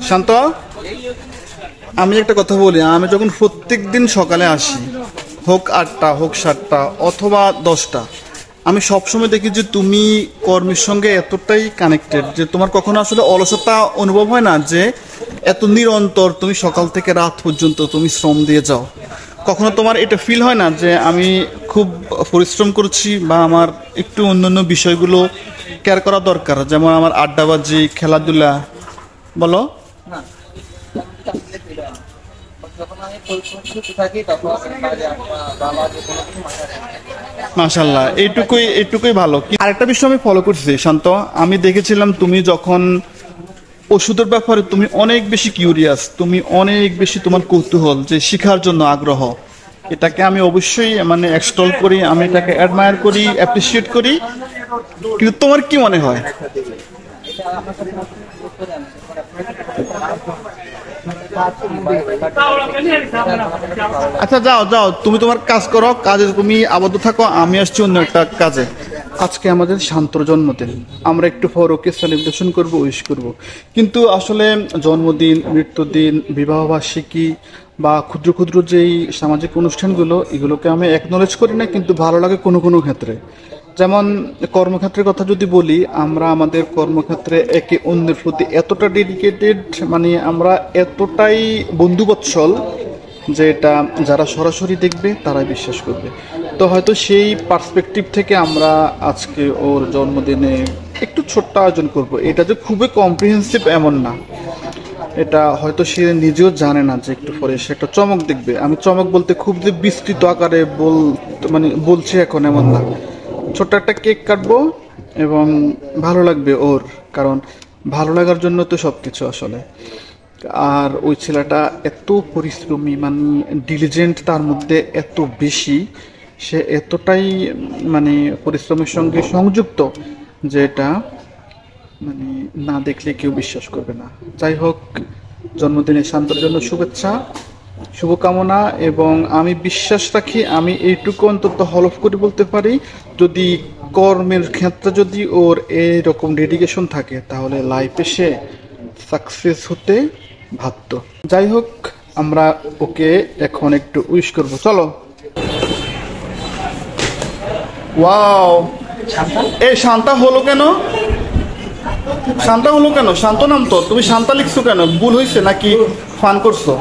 শান্ত, আমি একটা কথা বলি, আমি যখন প্রত্যেক দিন সকালে আসি, হোক 8টা হোক 7টা অথবা 10টা, আমি সবসময় দেখি যে তুমি কর্মের সঙ্গে এতটাই কানেক্টেড যে তোমার কখনো আসলে অলসতা অনুভব হয় না, যে এত নিরন্তর তুমি সকাল থেকে রাত পর্যন্ত তুমি শ্রম দিয়ে যাও। কখনো তোমার এটা ফিল হয় না যে আমি খুব পরিশ্রম করছি বা আমার একটু অন্যান্য বিষয়গুলো কেয়ার করা দরকার, যেমন আমার আড্ডাবাজি, খেলাধুলা, বলো? মাশাআল্লাহ, এইটুকুই ভালো। আরেকটা বিষয় আমি ফলো করছি শান্ত, আমি দেখেছিলাম তুমি যখন ওষুধের ব্যাপারে তুমি অনেক বেশি কিউরিয়াস, তুমি অনেক বেশি তোমার কৌতূহল, যে শিখার জন্য আগ্রহ। এটাকে আমি অবশ্যই মানে এক্সটল করি, আমি এটাকে অ্যাডমায়ার করি, অ্যাপ্রিসিয়েট করি। কিন্তু তোমার কি মনে হয়? আচ্ছা যাও যাও, তুমি তোমার কাজ করো, কাজে তুমি আবদ্ধ থাকো, আমি আসছি অন্য একটা কাজে। আজকে আমাদের শান্তর জন্মদিন, আমরা একটু পর ওকে সেলিব্রেশন করবো, উইশ করব। কিন্তু আসলে জন্মদিন, মৃত্যুদিন, বিবাহবার্ষিকী বা ক্ষুদ্র ক্ষুদ্র যেই সামাজিক অনুষ্ঠানগুলো, এগুলোকে আমি অ্যাকনলেজ করি না, কিন্তু ভালো লাগে কোনো কোনো ক্ষেত্রে। যেমন কর্মক্ষেত্রের কথা যদি বলি, আমরা আমাদের কর্মক্ষেত্রে একে অন্যের প্রতি এতটা ডেডিকেটেড, মানে আমরা এতটাই বন্ধুবৎসল, যে এটা যারা সরাসরি দেখবে তারাই বিশ্বাস করবে। তো হয়তো সেই পার্সপেক্টিভ থেকে আমরা আজকে ওর জন্মদিনে একটু ছোট্ট আয়োজন করব। এটা যে খুবই কম্প্রিহেন্সিভ এমন না, এটা হয়তো সে নিজেও জানে না যে একটু পরে সে একটা চমক দেখবে। আমি চমক বলতে খুব যে বিস্তৃত আকারে বলছি এখন, এমন না। ছোট্ট একটা কেক কাটবো এবং ভালো লাগবে ওর, কারণ ভালো লাগার জন্য তো সব কিছু আসলে। আর ওই ছেলেটা এত পরিশ্রমী, মানে ডিলিজেন্ট, তার মধ্যে এত বেশি, সে এতটাই মানে পরিশ্রমের সঙ্গে সংযুক্ত, যে এটা মানে না দেখলে কেউ বিশ্বাস করবে না। যাই হোক, জন্মদিনের শান্তর জন্য শুভেচ্ছা, শুভকামনা। এবং আমি বিশ্বাস রাখি, আমি এইটুকু অন্তত হলফ করে বলতে পারি, যদি কর্মের ক্ষেত্রে যদি ওর এইরকম ডেডিকেশন থাকে, তাহলে লাইফে সে সাকসেস হতে ভাবত। যাই হোক, আমরা ওকে এখন একটু উইশ করব, চলো। ওয়াও, এই শান্তা হলো কেন? শান্তা হলো কেন? শান্ত নাম তো, তুমি শান্তা লিখছো কেন? ভুল হয়েছে নাকি ফান করছো?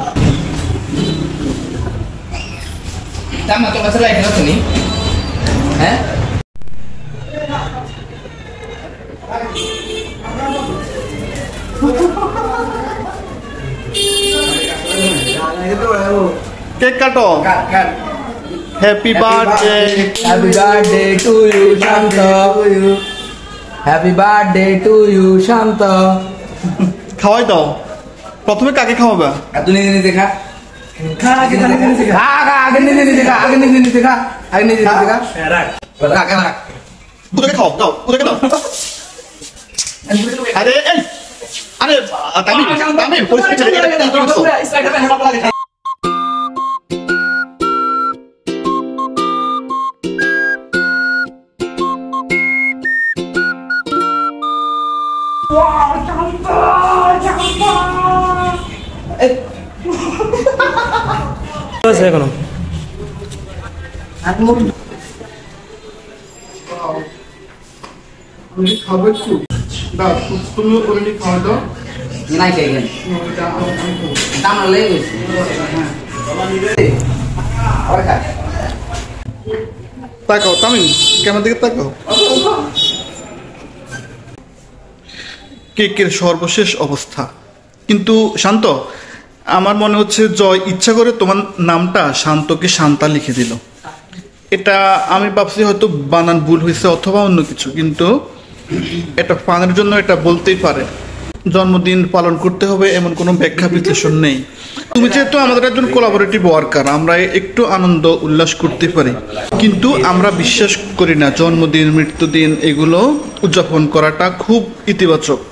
কেক কাটো। Happy birthday, happy birthday to you Shanto, happy birthday to you Shanto. খাওয়াই দাও। প্রথমে কাকে খাওয়াবে? তুই নিজে নিজে খা, আগে নিজে নিজে খা, আগে নিজে নিজে খা, আগে নিজে নিজে খা। ওদেরকে খাও, দাও ওদেরকে দাও। আরে এই, আরে তামিম তামিম পরিস্থিতি ছেড়ে এটা কি করছো? এখনো খাবে একটু দাও, তুমি ওদেরকে খাওয়া দাও। নাই খাই গেল দাম লেগে গেছে। তাকাও তামিম, ক্যামেরার দিকে তাকাও। কেকের সর্বশেষ অবস্থা। কিন্তু শান্ত, আমার মনে হচ্ছে জয় ইচ্ছা করে তোমার নামটা শান্তকে শান্তা লিখে দিল। এটা আমি ভাবছি হয়তো বানান ভুল হয়েছে অথবা অন্য কিছু, কিন্তু এটা ফানের জন্য এটা বলতেই পারে। জন্মদিন পালন করতে হবে এমন কোনো ব্যাখ্যা বিশ্লেষণ নেই। তুমি যেহেতু আমাদের একজন কোলাবোরেটিভ ওয়ার্কার, আমরা একটু আনন্দ উল্লাস করতে পারি, কিন্তু আমরা বিশ্বাস করি না জন্মদিন, মৃত্যুদিন এগুলো উদযাপন করাটা খুব ইতিবাচক।